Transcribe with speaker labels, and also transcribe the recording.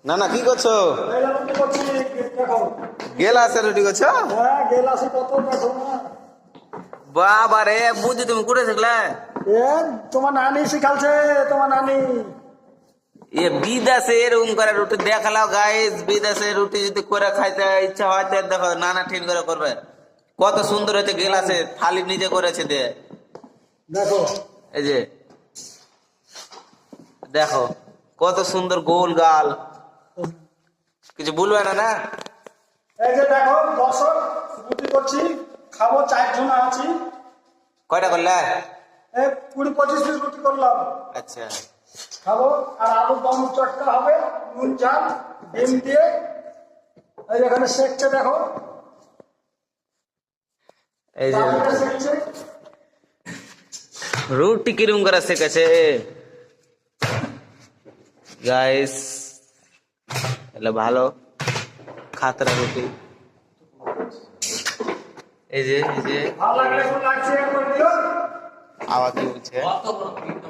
Speaker 1: না না, কি করছো?
Speaker 2: এই রুটি করছি, দেখো।
Speaker 1: গেলাসে রুটি করছো?
Speaker 2: হ্যাঁ, গেলাসে কত দেখো না।
Speaker 1: বাবা রে, বুঝি তুমি করে শিখলে?
Speaker 2: এ তোমার নানি শিখালছে, তোমার নানি।
Speaker 1: এ বিদেশে এরকম করে রুটি দেখালাও গাইস, বিদেশে রুটি যদি করে খাইতে ইচ্ছা হয় তো দেখো নানা ঠিক করে করবে। কত সুন্দর হয়েছে, গেলাসে থালি নিজে করেছে দিয়ে।
Speaker 2: দেখো
Speaker 1: এই যে দেখো কত সুন্দর গোল গাল, কিছু বলবে না না?
Speaker 2: এই যে দেখো দর্শক, রুটি করছি, খাবো, 4 জন আছি।
Speaker 1: কয়টা করলে?
Speaker 2: এই 20-25 পিস রুটি করলাম,
Speaker 1: আচ্ছা,
Speaker 2: খাবো। আর আলু দম চটকা হবে, নুন চাল ডিম দিয়ে। এই এখানে সেকছে দেখো,
Speaker 1: এই যে
Speaker 2: তারপরে সেকছে।
Speaker 1: রুটি কিরম করে শেখেছে গাইস, এলে ভালো খাতরা রুটি। এই যে
Speaker 2: ভালো লাগলে লাগছে একবার দিও।
Speaker 1: আবার কি বলছে?